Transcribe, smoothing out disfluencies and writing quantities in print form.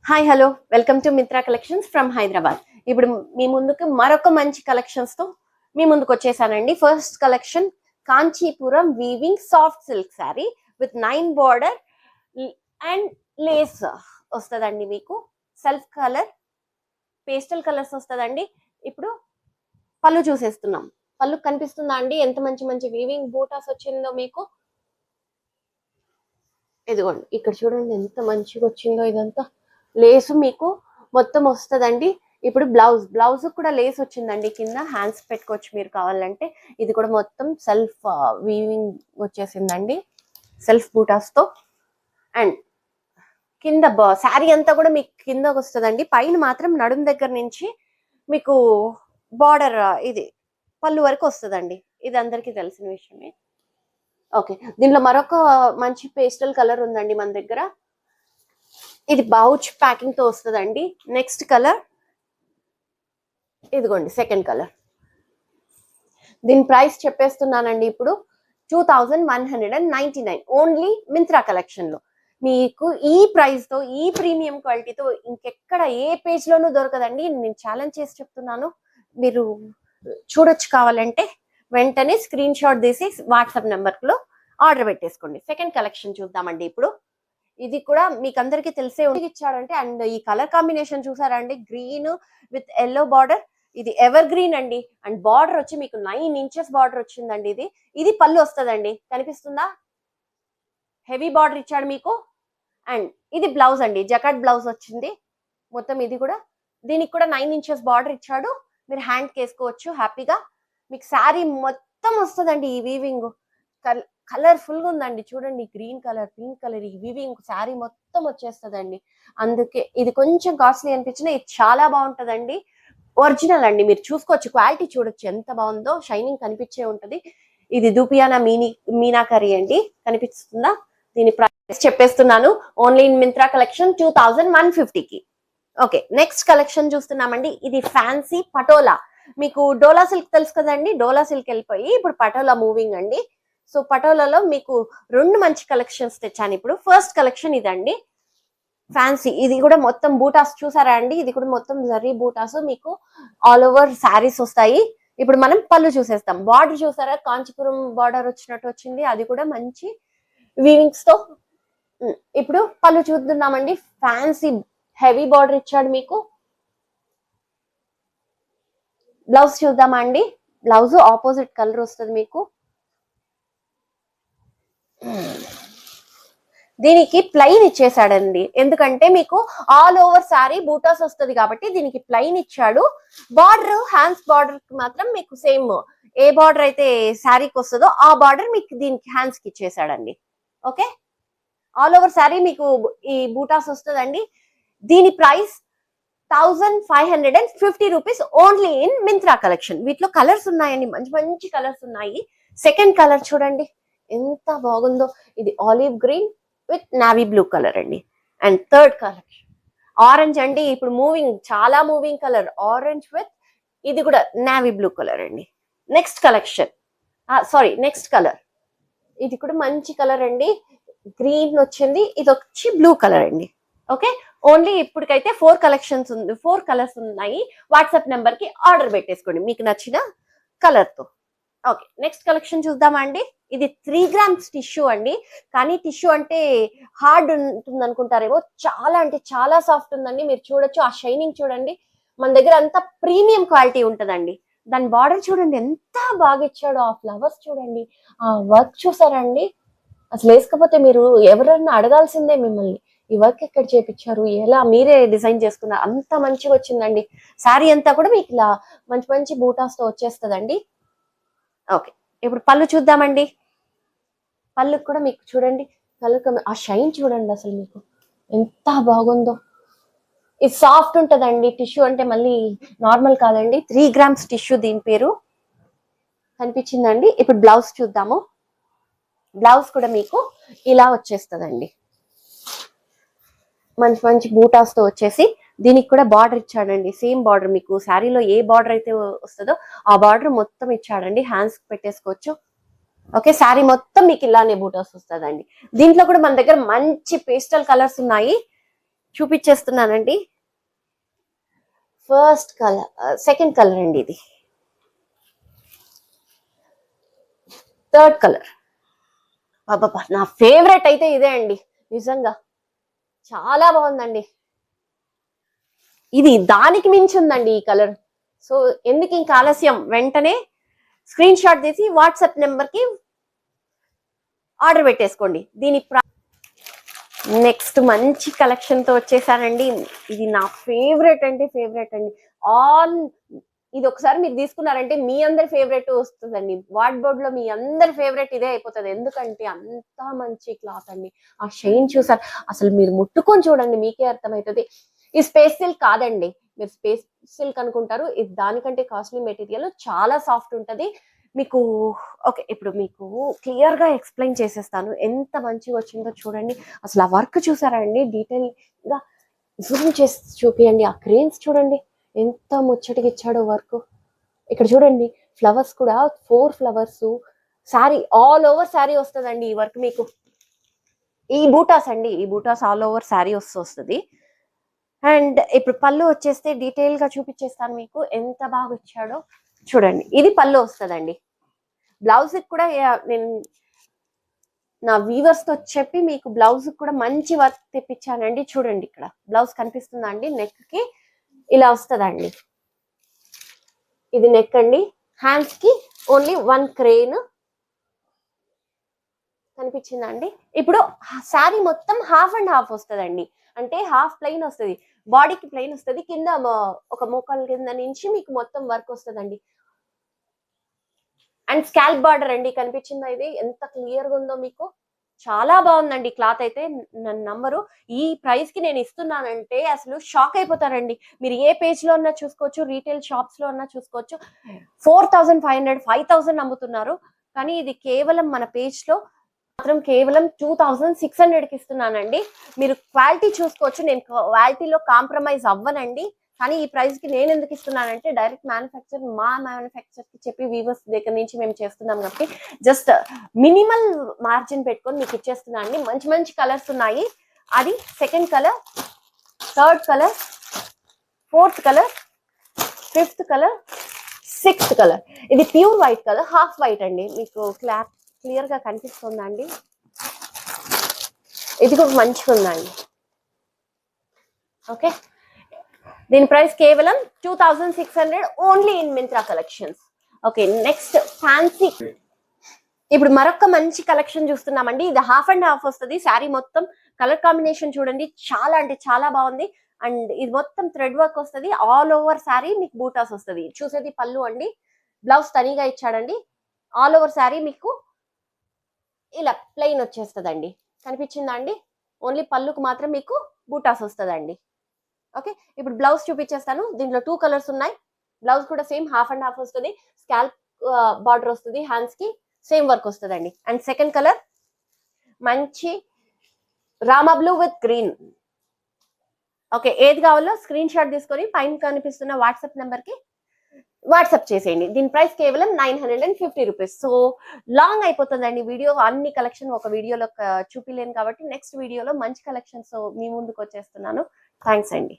Hi hello welcome to Mitra collections from Hyderabad. ఇప్పుడు మీ ముందుకు మరొక మంచి కలెక్షన్స్ తో మీ ముందుకు వచ్చేసానండి. First collection Kanchipuram weaving soft silk sari with 9 border and Lay's వస్తుందండి. మీకు సెల్ఫ్ కలర్ పేస్టల్ కలర్స్ వస్తుందండి. ఇప్పుడు పళ్ళు చూసేస్తున్నాం. పళ్ళు కనిపిస్తుందా అండి? ఎంత మంచి మంచి వీవింగ్ బూటాస్ వచ్చిందో మీకు. ఇదిగోండి ఇక్కడ చూడండి ఎంత మంచిగా వచ్చిందో. ఇదంతా లేసు మీకు మొత్తం వస్తుందండి. ఇప్పుడు బ్లౌజ్ కూడా లేస్ వచ్చిందండి. కింద హ్యాండ్స్ పెట్టుకోవచ్చు మీరు కావాలంటే. ఇది కూడా మొత్తం సెల్ఫ్ వీవింగ్ వచ్చేసిందండి, సెల్ఫ్ బూటాస్ తో. అండ్ కింద శారీ అంతా కూడా మీకు కిందకు వస్తుందండి. పైన మాత్రం నడుం దగ్గర నుంచి మీకు బార్డర్ ఇది పళ్ళు వరకు వస్తుందండి. ఇది అందరికీ తెలిసిన విషయమే. ఓకే, దీనిలో మరొక మంచి పేస్టల్ కలర్ ఉందండి మన దగ్గర. ఇది బౌచ్ ప్యాకింగ్ తో వస్తుందండి. నెక్స్ట్ కలర్ ఇదిగోండి సెకండ్ కలర్. దీని ప్రైస్ చెప్పేస్తున్నానండి. ఇప్పుడు 2199 ఓన్లీ మింత్రా కలెక్షన్ లో. మీకు ఈ ప్రైస్ తో, ఈ ప్రీమియం క్వాలిటీతో ఇంకెక్కడ ఏ పేజ్ లోనూ దొరకదండి. నేను ఛాలెంజ్ చేసి చెప్తున్నాను. మీరు చూడొచ్చు. కావాలంటే వెంటనే స్క్రీన్ షాట్ తీసి వాట్సాప్ నెంబర్ లో ఆర్డర్ పెట్టేసుకోండి. సెకండ్ కలెక్షన్ చూద్దామండి. ఇప్పుడు ఇది కూడా మీకు అందరికి తెలిసే ఇచ్చాడంటే. అండ్ ఈ కలర్ కాంబినేషన్ చూసారా అండి? Green with yellow border. ఇది ఎవర్ గ్రీన్ అండి. అండ్ బార్డర్ వచ్చి మీకు 9 ఇంచెస్ బార్డర్ వచ్చిందండి. ఇది పళ్ళు వస్తుందండి. కనిపిస్తుందా? హెవీ బార్డర్ ఇచ్చాడు మీకు. అండ్ ఇది బ్లౌజ్ అండి, జకాట్ బ్లౌజ్ వచ్చింది మొత్తం. ఇది కూడా దీనికి కూడా 9 ఇంచెస్ బార్డర్ ఇచ్చాడు. మీరు హ్యాండ్ వేసుకోవచ్చు హ్యాపీగా. మీకు శారీ మొత్తం వస్తుందండి ఈ వీవింగ్. కలర్ఫుల్ గా ఉందండి. చూడండి, గ్రీన్ కలర్, పింక్ కలర్, ఈ వీవింగ్ శారీ మొత్తం వచ్చేస్తుందండి. అందుకే ఇది కొంచెం కాస్ట్లీ అనిపించినా ఇది చాలా బాగుంటదండి. ఒరిజినల్ అండి. మీరు చూసుకోవచ్చు, క్వాలిటీ చూడొచ్చు ఎంత బాగుందో. షైనింగ్ కనిపించే ఉంటది. ఇది దూపియానా మీనాకరీ అండి. కనిపిస్తుందా? దీని ప్రైస్ చెప్పేస్తున్నాను. ఓన్లీ ఇన్ మింత్రా కలెక్షన్ 2150కి. ఓకే, నెక్స్ట్ కలెక్షన్ చూస్తున్నామండి. ఇది ఫ్యాన్సీ పటోలా. మీకు డోలా సిల్క్ తెలుసు కదండి. డోలా సిల్క్ వెళ్ళిపోయి ఇప్పుడు పటోలా మూవింగ్ అండి. సో పటోలాలో మీకు 2 మంచి కలెక్షన్స్ తెచ్చాను ఇప్పుడు. ఫస్ట్ కలెక్షన్ ఇదండి, ఫ్యాన్సీ. ఇది కూడా మొత్తం బూటాస్ చూసారా అండి? ఇది కూడా మొత్తం జరీ బూటాస్ మీకు ఆల్ ఓవర్ శారీస్ వస్తాయి. ఇప్పుడు మనం పళ్ళు చూసేస్తాం. బార్డర్ చూసారా? కాంచీపురం బార్డర్ వచ్చినట్టు వచ్చింది. అది కూడా మంచి వీవింగ్స్ తో. ఇప్పుడు పళ్ళు చూద్దామండి. ఫ్యాన్సీ హెవీ బార్డర్ ఇచ్చాడు మీకు. బ్లౌజ్ చూద్దామా అండి? బ్లౌజ్ ఆపోజిట్ కలర్ వస్తుంది మీకు. దీనికి ప్లెయిన్ ఇచ్చేసాడండి. ఎందుకంటే మీకు ఆల్ ఓవర్ శారీ బూటాస్ వస్తుంది కాబట్టి దీనికి ప్లెయిన్ ఇచ్చాడు. బార్డర్ హ్యాండ్స్ బార్డర్ మాత్రం మీకు సేమ్ ఏ బార్డర్ అయితే శారీకి వస్తుందో ఆ బార్డర్ మీకు దీనికి హ్యాండ్స్ కి ఇచ్చేసాడండి. ఓకే, ఆల్ ఓవర్ శారీ మీకు ఈ బూటాస్ వస్తుందండి. దీని price 1550 rupees only in Myntra collection. వీటిలో కలర్స్ ఉన్నాయండి, మంచి మంచి కలర్స్ ఉన్నాయి. సెకండ్ కలర్ చూడండి ఎంత బాగుందో. ఇది olive green with navy blue colour అండి. అండ్ థర్డ్ కలర్ ఆరెంజ్ అండి. ఇప్పుడు చాలా మూవింగ్ కలర్ ఆరెంజ్ విత్ ఇది కూడా నావీ బ్లూ కలర్ అండి. Next collection next colour. ఇది కూడా మంచి కలర్ అండి. గ్రీన్ వచ్చింది. ఇది వచ్చి బ్లూ కలర్ అండి. ఓకే, ఓన్లీ ఇప్పటికైతే 4 కలెక్షన్స్ ఉంది, 4 కలర్స్ ఉన్నాయి. వాట్సాప్ నెంబర్ కి ఆర్డర్ పెట్టేసుకోండి మీకు నచ్చిన కలర్ తో. ఓకే, నెక్స్ట్ కలెక్షన్ చూద్దామా అండి. ఇది 3 గ్రామ్స్ టిష్యూ అండి. కానీ టిష్యూ అంటే హార్డ్ ఉంటుంది అనుకుంటారేమో. చాలా అంటే చాలా సాఫ్ట్ ఉందండి. మీరు చూడొచ్చు, ఆ షైనింగ్ చూడండి. మన దగ్గర అంతా ప్రీమియం క్వాలిటీ ఉంటదండి. దాని బార్డర్ చూడండి ఎంత బాగా ఇచ్చాడో. ఆ ఫ్లవర్స్ చూడండి, ఆ వర్క్ చూసారండి. అసలు వేసుకపోతే మీరు ఎవరన్నా అడగాల్సిందే మిమ్మల్ని, ఈ వర్క్ ఎక్కడ చేపించారు, ఎలా మీరే డిజైన్ చేసుకున్నారు, అంత మంచిగా వచ్చిందండి. శారీ అంతా కూడా మీకు ఇలా మంచి మంచి బూటాస్ తో వచ్చేస్తుందండి. ఓకే, ఇప్పుడు పళ్ళు చూద్దామండి. పళ్ళు కూడా మీకు చూడండి కలర్, ఆ షైన్ చూడండి అసలు మీకు ఎంత బాగుందో. ఇది సాఫ్ట్ ఉంటదండి. టిష్యూ అంటే మళ్ళీ నార్మల్ కాదండి, 3 గ్రామ్స్ టిష్యూ. దీని పేరు కనిపించిందండి. ఇప్పుడు బ్లౌజ్ చూద్దాము. బ్లౌజ్ కూడా మీకు ఇలా వచ్చేస్తుందండి. మంచి మంచి బూటాస్ తో వచ్చేసి దీనికి కూడా బార్డర్ ఇచ్చాడండి. సేమ్ బార్డర్ మీకు శారీలో ఏ బార్డర్ అయితే వస్తుందో ఆ బార్డర్ మొత్తం ఇచ్చాడండి. హ్యాండ్స్ పెట్టేసుకోవచ్చు. ఓకే, శారీ మొత్తం మీకు ఇలానే బూటాస్ వస్తుందండి. దీంట్లో కూడా మన దగ్గర మంచి పేస్టల్ కలర్స్ ఉన్నాయి. చూపించేస్తున్నానండి. ఫస్ట్ కలర్, సెకండ్ కలర్ అండి, ఇది థర్డ్ కలర్. బాబా, నా ఫేవరెట్ అయితే ఇదే అండి, నిజంగా చాలా బాగుందండి. ఇది దానికి మించి ఉందండి ఈ కలర్. సో ఎందుకు ఇంకా ఆలస్యం, వెంటనే స్క్రీన్ షాట్ తీసి వాట్సాప్ నెంబర్ కి ఆర్డర్ పెట్టేసుకోండి. దీని నెక్స్ట్ మంచి కలెక్షన్ తో వచ్చేసానండి. ఇది నా ఫేవరెట్ అండి, ఫేవరెట్ అండి. ఆల్ ఇది ఒకసారి మీరు తీసుకున్నారంటే మీ అందరి ఫేవరెట్ వస్తుందండి. వార్డ్ బోర్డ్ లో మీ అందరి ఫేవరెట్ ఇదే అయిపోతుంది. ఎందుకంటే అంత మంచి క్లాత్ అండి. ఆ షైన్ చూసారు, అసలు మీరు ముట్టుకొని చూడండి మీకే అర్థమవుతుంది. ఈ స్పేస్ సిల్క్ కాదండి, మీరు స్పేస్ సిల్క్ అనుకుంటారు. ఇది దానికంటే కాస్ట్లీ మెటీరియల్, చాలా సాఫ్ట్ ఉంటది మీకు. ఓకే, ఇప్పుడు మీకు క్లియర్ గా ఎక్స్ప్లెయిన్ చేసేస్తాను. ఎంత మంచిగా వచ్చిందో చూడండి. అసలు ఆ వర్క్ చూసారా అండి, డీటెయిల్ గా జూమ్ చేసి చూపియండి. ఆ క్రేన్స్ చూడండి ఎంత ముచ్చటికి ఇచ్చాడో వర్క్. ఇక్కడ చూడండి ఫ్లవర్స్ కూడా 4 flowers. Sari all over sari వస్తుందండి ఈ వర్క్ మీకు. ఈ బూటాస్ అండి, ఈ బూటాస్ ఆల్ ఓవర్ శారీ వస్తుంది. అండ్ ఇప్పుడు పళ్ళు వచ్చేస్తే డీటెయిల్ గా చూపించేస్తాను మీకు, ఎంత బాగా ఇచ్చాడో చూడండి. ఇది పళ్ళు వస్తుందండి. బ్లౌజ్ కూడా నేను నా వీవర్స్ తో చెప్పి మీకు బ్లౌజ్ కూడా మంచి వర్క్ తెప్పించానండి. చూడండి ఇక్కడ బ్లౌజ్ కనిపిస్తుందా అండి, నెక్ కి ఇలా వస్తుందండి. ఇది నెక్ అండి. హ్యాండ్స్ కి ఓన్లీ 1 క్రేన్ కనిపించిందా అండి. ఇప్పుడు శారీ మొత్తం హాఫ్ అండ్ హాఫ్ వస్తుందండి, అంటే హాఫ్ ప్లెయిన్ వస్తుంది, బాడీకి ప్లెయిన్ వస్తుంది, కింద ఒక మోకాల కింద నుంచి మీకు మొత్తం వర్క్ వస్తుందండి. అండ్ స్కాల్ప్ బార్డర్ అండి, కనిపించిందా ఇది ఎంత క్లియర్ గా ఉందో మీకు. చాలా బాగుందండి క్లాత్ అయితే, నన్ను నమ్మరు. ఈ ప్రైస్ కి నేను ఇస్తున్నానంటే అసలు షాక్ అయిపోతారండి. మీరు ఏ పేజ్ లో ఉన్నా చూసుకోవచ్చు, రీటైల్ షాప్స్ లో ఉన్నా చూసుకోవచ్చు. 4500 5000 అమ్ముతున్నారు, కానీ ఇది కేవలం మన పేజ్ లో మాత్రం కేవలం 2600 కి ఇస్తున్నానండి. మీరు క్వాలిటీ చూసుకోవచ్చు, నేను క్వాలిటీలో కాంప్రమైజ్ అవ్వనండి. కానీ ఈ ప్రైస్ కి నేను ఎందుకు ఇస్తున్నానంటే డైరెక్ట్ మ్యానుఫ్యాక్చర్, మా మ్యానుఫ్యాక్చర్ కి చెప్పి వీవర్స్ దగ్గర నుంచి మేము చేస్తున్నాం కాబట్టి జస్ట్ మినిమల్ మార్జిన్ పెట్టుకొని మీకు ఇచ్చేస్తున్నా అండి. మంచి మంచి కలర్స్ ఉన్నాయి. అది second colour, third colour, fourth colour, fifth colour, sixth colour. ఇది pure white colour, half white అండి. మీకు క్లియర్ గా కనిపిస్తుందా అండి. ఇది కూడా మంచిగా ఉందండి. ఓకే, దీని ప్రైస్ కేవలం 2600 only in Myntra collections. Okay, next fancy. ఇప్పుడు మరొక మంచి కలెక్షన్ చూస్తున్నామండి. ఇది హాఫ్ అండ్ హాఫ్ వస్తుంది, శారీ మొత్తం కలర్ కాంబినేషన్ చూడండి, చాలా అంటే చాలా బాగుంది. అండ్ ఇది మొత్తం థ్రెడ్ వర్క్ వస్తుంది, ఆల్ ఓవర్ శారీ మీకు బూటాస్ వస్తుంది. చూసేది పళ్ళు అండి, బ్లౌజ్ తనీగా ఇచ్చాడండి. ఆల్ ఓవర్ శారీ మీకు ఇలా ప్లెయిన్ వచ్చేస్తుందండి. కనిపించిందా అండి, ఓన్లీ పళ్ళుకు మాత్రం మీకు బూటాస్ వస్తుందండి. ఓకే, ఇప్పుడు బ్లౌజ్ చూపించేస్తాను. దీంట్లో 2 కలర్స్ ఉన్నాయి. బ్లౌజ్ కూడా సేమ్ హాఫ్ అండ్ హాఫ్ వస్తుంది, స్కాల్ప్ బార్డర్ వస్తుంది, హ్యాండ్స్ కి సేమ్ వర్క్ వస్తుందండి. అండ్ సెకండ్ కలర్ మంచి Rama blue with green. Okay, ఏది కావాలో స్క్రీన్ షాట్ తీసుకొని పైన కనిపిస్తున్న వాట్సాప్ నెంబర్ కి వాట్సాప్ చేసేయండి. దీని ప్రైస్ కేవలం 950 రూపీస్. సో లాంగ్ అయిపోతుందండి వీడియో, అన్ని కలెక్షన్ ఒక వీడియోలో చూపిలేను కాబట్టి నెక్స్ట్ వీడియోలో మంచి కలెక్షన్స్ మీ ముందుకు వచ్చేస్తున్నాను. థ్యాంక్స్ అండి.